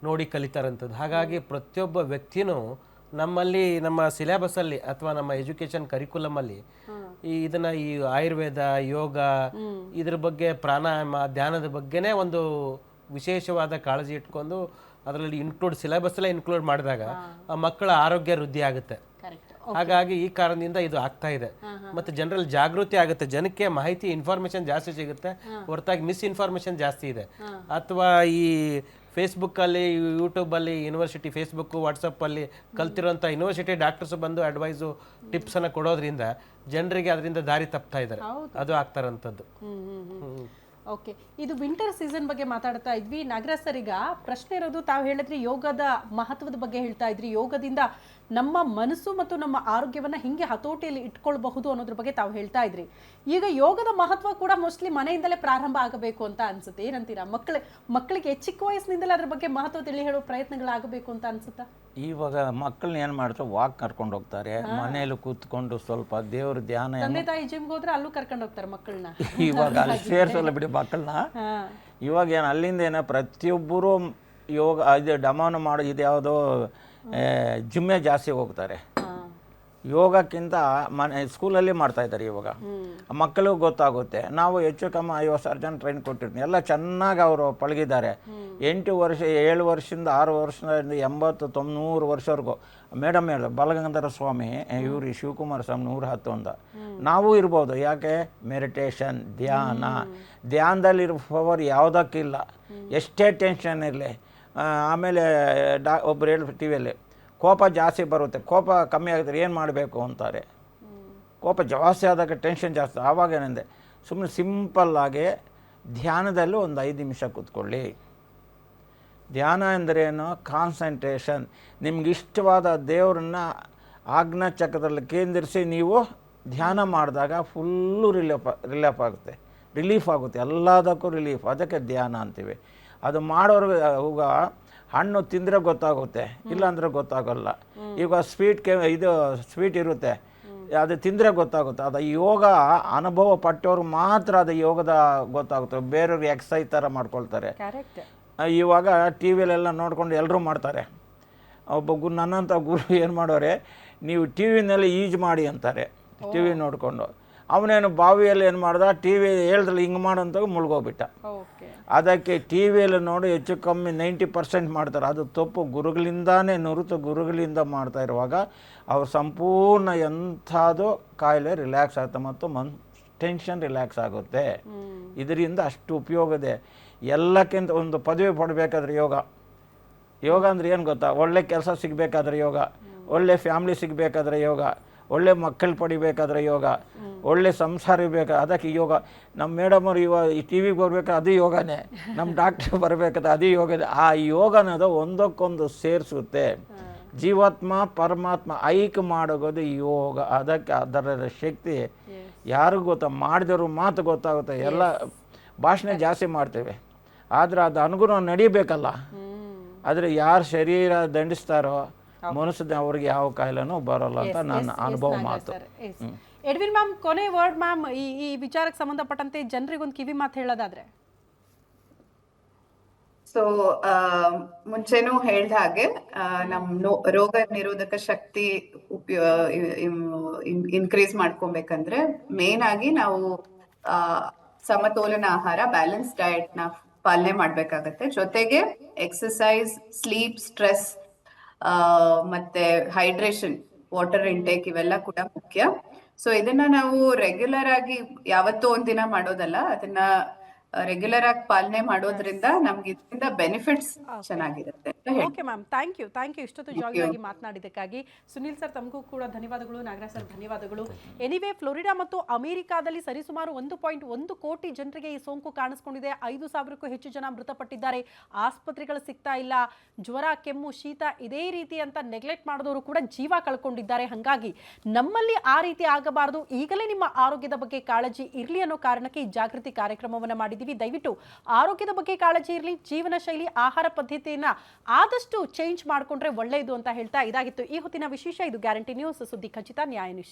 ನೋಡಿ ಕಲಿತಾರಂಥದ್ದು. ಹಾಗಾಗಿ ಪ್ರತಿಯೊಬ್ಬ ವ್ಯಕ್ತಿನೂ ನಮ್ಮಲ್ಲಿ ನಮ್ಮ ಸಿಲೆಬಸ್ಸಲ್ಲಿ ಅಥವಾ ನಮ್ಮ ಎಜುಕೇಷನ್ ಕರಿಕ್ಯುಲಮಲ್ಲಿ ಈ ಆಯುರ್ವೇದ, ಯೋಗ, ಇದ್ರ ಬಗ್ಗೆ ಪ್ರಾಣಾಯಾಮ, ಧ್ಯಾನದ ಬಗ್ಗೆನೇ ಒಂದು ವಿಶೇಷವಾದ ಕಾಳಜಿ ಇಟ್ಕೊಂಡು ಅದರಲ್ಲಿ ಸಿಲೆಬಸ್ಸಲ್ಲೇ ಇನ್ಕ್ಲೂಡ್ ಮಾಡಿದಾಗ ಆ ಮಕ್ಕಳ ಆರೋಗ್ಯ ವೃದ್ಧಿ ಆಗುತ್ತೆ. ಹಾಗಾಗಿ ಈ ಕಾರಣದಿಂದ ಇದು ಆಗ್ತಾ ಇದೆ. ಮತ್ತೆ ಜನರಲ್ಲಿ ಜಾಗೃತಿ ಆಗುತ್ತೆ, ಜನಕ್ಕೆ ಮಾಹಿತಿ ಇನ್ಫಾರ್ಮೇಶನ್ ಜಾಸ್ತಿ ಸಿಗುತ್ತೆ, ಹೊರತಾಗಿ ಮಿಸ್ಇನ್ಫಾರ್ಮೇಶನ್ ಜಾಸ್ತಿ ಇದೆ. ಅಥವಾ ಈ ಫೇಸ್ಬುಕ್ಕಲ್ಲಿ, ಯೂಟ್ಯೂಬಲ್ಲಿ, ಯೂನಿವರ್ಸಿಟಿ ಫೇಸ್ಬುಕ್, ವಾಟ್ಸಪ್ಪಲ್ಲಿ ಕಲ್ತಿರೋಂಥ ಯೂನಿವರ್ಸಿಟಿ ಡಾಕ್ಟರ್ಸ್ ಬಂದು ಅಡ್ವೈಸು, ಟಿಪ್ಸನ್ನು ಕೊಡೋದ್ರಿಂದ ಜನರಿಗೆ ಅದರಿಂದ ದಾರಿ ತಪ್ತಾ ಇದ್ದಾರೆ. ಅದು ಆಗ್ತಾರಂಥದ್ದು. ಓಕೆ, ಇದು ವಿಂಟರ್ ಸೀಸನ್ ಬಗ್ಗೆ ಮಾತಾಡ್ತಾ ಇದ್ವಿ. ನಾಗರಾಜ್ ಸರ್, ಈಗ ಪ್ರಶ್ನೆ ಇರೋದು, ತಾವು ಹೇಳಿದ್ರಿ ಯೋಗದ ಮಹತ್ವದ ಬಗ್ಗೆ ಹೇಳ್ತಾ ಇದ್ರಿ, ಯೋಗದಿಂದ ನಮ್ಮ ಮನಸ್ಸು ಮತ್ತು ನಮ್ಮ ಆರೋಗ್ಯವನ್ನ ಹಿಂಗೆ ಹತೋಟಿಯಲ್ಲಿ ಇಟ್ಕೊಳ್ಬಹುದು ಅನ್ನೋದ್ರ ಬಗ್ಗೆ ತಾವು ಹೇಳ್ತಾ ಇದ್ರಿ. ಈಗ ಯೋಗದ ಮಹತ್ವ ಕೂಡ ಮೋಸ್ಟ್ಲಿ ಮನೆಯಿಂದಲೇ ಪ್ರಾರಂಭ ಆಗಬೇಕು ಅಂತ ಅನ್ಸುತ್ತೆ. ಏನಂತೀರಾ? ಮಕ್ಕಳಿಗೆ ಚಿಕ್ಕ ವಯಸ್ಸಿನಿಂದಲೇ ಅದ್ರ ಬಗ್ಗೆ ಮಹತ್ವ ತಿಳಿ ಹೇಳೋ ಪ್ರಯತ್ನಗಳಾಗಬೇಕು ಅಂತ ಅನ್ಸುತ್ತಾ? ಇವಾಗ ಮಕ್ಕಳನ್ನ ಏನು ಮಾಡ್ತಾರೆ, ವಾಕ್ ಕರ್ಕೊಂಡು ಹೋಗ್ತಾರೆ, ಮನೆಯಲ್ಲಿ ಕೂತ್ಕೊಂಡು ಸ್ವಲ್ಪ ದೇವ್ರ ಧ್ಯಾನ. ತಂದೆ ತಾಯಿ ಜಿಮ್ಗೆ ಹೋದ್ರೆ ಅಲ್ಲೂ ಕರ್ಕೊಂಡು ಹೋಗ್ತಾರೆ ಮಕ್ಕಳನ್ನ. ಇವಾಗ ಅಲ್ಲಿ ಸೇರ್ಸಲ್ಲ ಬಿಡಿ ಮಕ್ಕಳನ್ನ. ಇವಾಗ ಏನು ಅಲ್ಲಿಂದ ಏನೋ ಪ್ರತಿಯೊಬ್ಬರು ಯೋಗ ಇದು ಡಮಾನ ಮಾಡೋ ಇದು ಯಾವುದೋ ಜಿಮ್ಮೆ ಜಾಸ್ತಿ ಹೋಗ್ತಾರೆ. ಯೋಗಕ್ಕಿಂತ ಸ್ಕೂಲಲ್ಲಿ ಮಾಡ್ತಾ ಇದ್ದಾರೆ. ಇವಾಗ ಮಕ್ಕಳಿಗೂ ಗೊತ್ತಾಗುತ್ತೆ. ನಾವು ಹೆಚ್ಚು ಕಮ್ಮಿ 50,000 ಜನ ಟ್ರೈನ್ ಕೊಟ್ಟಿರ್ತೀವಿ, ಎಲ್ಲ ಚೆನ್ನಾಗಿ ಅವರು ಪಳಗಿದ್ದಾರೆ. 8 ವರ್ಷ 7 ವರ್ಷದಿಂದ 6 ವರ್ಷದಿಂದ 80, 90 ವರ್ಷವರೆಗೂ. ಮೇಡಮ್ ಹೇಳ ಬಾಲಗಂಗಾಧರ ಸ್ವಾಮಿ, ಇವರು ಶಿವಕುಮಾರ ಸ್ವಾಮಿ 110 ಅಂತ. ನಾವು ಇರ್ಬೋದು. ಯಾಕೆ? ಮೆಡಿಟೇಷನ್, ಧ್ಯಾನದಲ್ಲಿರೋ ಪವರ್ ಯಾವುದಕ್ಕಿಲ್ಲ. ಎಷ್ಟೇ ಟೆನ್ಷನ್ ಇರಲಿ. ಆಮೇಲೆ ಒಬ್ಬರು ಹೇಳಿ ಟಿ ವಿಯಲ್ಲಿ, ಕೋಪ ಜಾಸ್ತಿ ಬರುತ್ತೆ, ಕೋಪ ಕಮ್ಮಿ ಆಗಿದ್ರೆ ಏನು ಮಾಡಬೇಕು ಅಂತಾರೆ. ಕೋಪ ಜಾಸ್ತಿ ಆದಾಗ ಟೆನ್ಷನ್ ಜಾಸ್ತಿ. ಆವಾಗ ಏನಂದೆ, ಸುಮ್ಮನೆ ಸಿಂಪಲ್ಲಾಗಿ ಧ್ಯಾನದಲ್ಲೂ ಒಂದು 5 ನಿಮಿಷ ಕೂತ್ಕೊಳ್ಳಿ. ಧ್ಯಾನ ಎಂದರೇನು? ಕಾನ್ಸಂಟ್ರೇಷನ್. ನಿಮ್ಗೆ ಇಷ್ಟವಾದ ದೇವರನ್ನ ಆಜ್ಞಾ ಚಕ್ರದಲ್ಲಿ ಕೇಂದ್ರಿಸಿ ನೀವು ಧ್ಯಾನ ಮಾಡಿದಾಗ ಫುಲ್ಲು ರಿಲೀಫ್ ಆಗುತ್ತೆ. ಎಲ್ಲದಕ್ಕೂ ರಿಲೀಫ್. ಅದಕ್ಕೆ ಧ್ಯಾನ ಅಂತೀವಿ. ಅದು ಮಾಡೋರ್ಗೆ ಈಗ ಹಣ್ಣು ತಿಂದರೆ ಗೊತ್ತಾಗುತ್ತೆ, ಇಲ್ಲಾಂದರೆ ಗೊತ್ತಾಗೋಲ್ಲ. ಈಗ ಸ್ವೀಟ್ ಇರುತ್ತೆ, ಅದು ತಿಂದರೆ ಗೊತ್ತಾಗುತ್ತೆ. ಅದು ಯೋಗ ಅನುಭವ ಪಟ್ಟವ್ರು ಮಾತ್ರ ಅದು ಯೋಗದ ಗೊತ್ತಾಗುತ್ತೆ. ಬೇರೆಯವ್ರಿಗೆ ಎಕ್ಸಸೈಸ್ ಥರ ಮಾಡ್ಕೊಳ್ತಾರೆ. ಇವಾಗ ಟಿ ವಿಲೆಲ್ಲ ನೋಡ್ಕೊಂಡು ಎಲ್ಲರೂ ಮಾಡ್ತಾರೆ. ಒಬ್ಬ ನನ್ನಂಥ ಗುರು ಏನು ಮಾಡೋರೆ, ನೀವು ಟಿ ವಿನಲ್ಲಿ ಈಜು ಮಾಡಿ ಅಂತಾರೆ. ಟಿ ವಿ ನೋಡಿಕೊಂಡು ಅವನೇನು ಬಾವಿಯಲ್ಲಿ ಏನು ಮಾಡ್ದ, ಟಿ ವಿ ಹೇಳಿದ್ರಲ್ಲಿ ಹಿಂಗೆ ಮಾಡೋಂತಾಗ ಮುಳುಗೋಗ್ಬಿಟ್ಟ. ಅದಕ್ಕೆ ಟಿ ವಿಯಲ್ಲಿ ನೋಡಿ ಹೆಚ್ಚು ಕಮ್ಮಿ 90% ಮಾಡ್ತಾರೆ. ಅದು ತಪ್ಪು. ಗುರುಗಳಿಂದಾನೇ ನುರಿತು ಗುರುಗಳಿಂದ ಮಾಡ್ತಾ ಇರುವಾಗ ಅವ್ರು ಸಂಪೂರ್ಣ ಎಂಥದ್ದು ಕಾಯಿಲೆ ರಿಲ್ಯಾಕ್ಸ್ ಆಗುತ್ತೆ ಮತ್ತು ಟೆನ್ಷನ್ ರಿಲ್ಯಾಕ್ಸ್ ಆಗುತ್ತೆ. ಇದರಿಂದ ಅಷ್ಟು ಉಪಯೋಗ ಇದೆ. ಎಲ್ಲಕ್ಕಿಂತ ಒಂದು ಪದವಿ ಪಡಬೇಕಾದ್ರೆ ಯೋಗ ಅಂದರೆ ಏನು ಗೊತ್ತಾ? ಒಳ್ಳೆ ಕೆಲಸ ಸಿಗಬೇಕಾದ್ರೆ ಯೋಗ, ಒಳ್ಳೆ ಫ್ಯಾಮ್ಲಿ ಸಿಗಬೇಕಾದ್ರೆ ಯೋಗ, ಒಳ್ಳೆ ಮಕ್ಕಳು ಪಡಿಬೇಕಾದ್ರೆ ಯೋಗ, ಒಳ್ಳೆ ಸಂಸಾರ ಇರಬೇಕು, ಅದಕ್ಕೆ ಯೋಗ. ನಮ್ಮ ಮೇಡಮರು ಈ ಟಿ ವಿಗೆ ಬರ್ಬೇಕಾದ್ರೆ ಅದು ಯೋಗನೇ, ನಮ್ಮ ಡಾಕ್ಟ್ರ್ ಬರಬೇಕಾದ್ರೆ ಅದು ಯೋಗನೇ. ಆ ಯೋಗ ಅನ್ನೋದು ಒಂದಕ್ಕೊಂದು ಸೇರಿಸುತ್ತೆ. ಜೀವಾತ್ಮ ಪರಮಾತ್ಮ ಐಕ್ಯ ಮಾಡೋದು ಯೋಗ. ಅದಕ್ಕೆ ಅದರ ಶಕ್ತಿ ಯಾರಿಗೂ ಗೊತ್ತಾ? ಮಾಡಿದವರು ಮಾತು ಗೊತ್ತಾಗುತ್ತೆ. ಎಲ್ಲ ಭಾಷಣ ಜಾಸ್ತಿ ಮಾಡ್ತೇವೆ, ಆದರೆ ಅದು ಅನುಗುಣ ನಡಿಬೇಕಲ್ಲ. ಆದರೆ ಯಾರು ಶರೀರ ದಂಡಿಸ್ತಾರೋ ಮನಸ್ಸದ ಅವ್ರಿಗೆ ಯಾವ ಕಾಯಿಲೆನೂ ಬರೋಲ್ಲ ಅಂತ ನನ್ನ ಅನುಭವ ಮಾತು. ಎಡ್ವಿನ್ ಮ್ಯಾಮ್, ಕೊನೆ ವರ್ಡ್ ಮ್ಯಾಮ್, ಈ ವಿಚಾರಕ್ಕೆ ಸಂಬಂಧಪಟ್ಟಂತೆ ಜನರಿಗೊಂದು ಕಿವಿ ಮಾತು ಹೇಳೋದಾದ್ರೆ. ಸೊ ಮುಂಚೆನೂ ಹೇಳ್ದ ಹಾಗೆ ನಮ್ ರೋಗ ನಿರೋಧಕ ಶಕ್ತಿ ಇನ್ಕ್ರೀಸ್ ಮಾಡ್ಕೊಬೇಕಂದ್ರೆ ಮೇನ್ ಆಗಿ ನಾವು ಸಮತೋಲನ ಆಹಾರ, ಬ್ಯಾಲೆನ್ಸ್ ಡಯಟ್ ನ ಪಾಲನೆ ಮಾಡ್ಬೇಕಾಗತ್ತೆ. ಜೊತೆಗೆ ಎಕ್ಸಸೈಸ್, ಸ್ಲೀಪ್, ಸ್ಟ್ರೆಸ್ ಮತ್ತೆ ಹೈಡ್ರೇಷನ್, ವಾಟರ್ ಇಂಟೇಕ್ ಇವೆಲ್ಲ ಕೂಡ ಮುಖ್ಯ. ಸೊ ಇದನ್ನ ನಾವು ರೆಗ್ಯುಲರ್ ಆಗಿ ಯಾವತ್ತೋ ಒಂದಿನ ಮಾಡೋದಲ್ಲ, ಅದನ್ನ ರೆಗ್ಯುಲರ್ ಆಗಿ ಪಾಲನೆ ಮಾಡೋದ್ರಿಂದ ನಮ್ಗೆ ಇದರಿಂದ ಬೆನಿಫಿಟ್ಸ್ ಚೆನ್ನಾಗಿರುತ್ತೆ. ಓಕೆ ಮ್ಯಾಮ್, ಥ್ಯಾಂಕ್ ಯು ಇಷ್ಟೊತ್ತು ಜಾಯಿನ್ ಆಗಿ ಮಾತನಾಡಿದ್ದಕ್ಕಾಗಿ. ಸುನಿಲ್ ಸರ್, ತಮಗೂ ಕೂಡ ಧನ್ಯವಾದಗಳು. ನಾಗರಾಜ್ ಸರ್, ಧನ್ಯವಾದಗಳು. ಎನಿವೇ, ಫ್ಲೋರಿಡಾ ಮತ್ತು ಅಮೆರಿಕಾದಲ್ಲಿ ಸರಿಸುಮಾರು 1.1 ಕೋಟಿ ಜನರಿಗೆ ಈ ಸೋಂಕು ಕಾಣಿಸ್ಕೊಂಡಿದೆ. 5,000ಕ್ಕೂ ಹೆಚ್ಚು ಜನ ಮೃತಪಟ್ಟಿದ್ದಾರೆ. ಆಸ್ಪತ್ರೆಗಳು ಸಿಗ್ತಾ ಇಲ್ಲ. ಜ್ವರ, ಕೆಮ್ಮು, ಶೀತ ಇದೇ ರೀತಿ ಅಂತ ನೆಗ್ಲೆಕ್ಟ್ ಮಾಡಿದವರು ಕೂಡ ಜೀವ ಕಳ್ಕೊಂಡಿದ್ದಾರೆ. ಹಾಗಾಗಿ ನಮ್ಮಲ್ಲಿ ಆ ರೀತಿ ಆಗಬಾರದು. ಈಗಲೇ ನಿಮ್ಮ ಆರೋಗ್ಯದ ಬಗ್ಗೆ ಕಾಳಜಿ ಇರಲಿ ಅನ್ನೋ ಕಾರಣಕ್ಕೆ ಈ ಜಾಗೃತಿ ಕಾರ್ಯಕ್ರಮವನ್ನು ಮಾಡಿದ್ದೀವಿ. ದಯವಿಟ್ಟು ಆರೋಗ್ಯದ ಬಗ್ಗೆ ಕಾಳಜಿ ಇರಲಿ. ಜೀವನ ಶೈಲಿ, ಆಹಾರ ಪದ್ಧತಿಯನ್ನ ಆದಷ್ಟು ಚೇಂಜ್ ಮಾಡಿಕೊಂಡ್ರೆ ಒಳ್ಳೆಯದು ಅಂತ ಹೇಳ್ತಾ ಇದಾಗಿತ್ತು ಈ ಹೊತ್ತಿನ ವಿಶೇಷ. ಇದು ಗ್ಯಾರಂಟಿ ನ್ಯೂಸ್, ಸುದ್ದಿ ಖಚಿತ, ನ್ಯಾಯ ನಿಶ್ಚಿತ.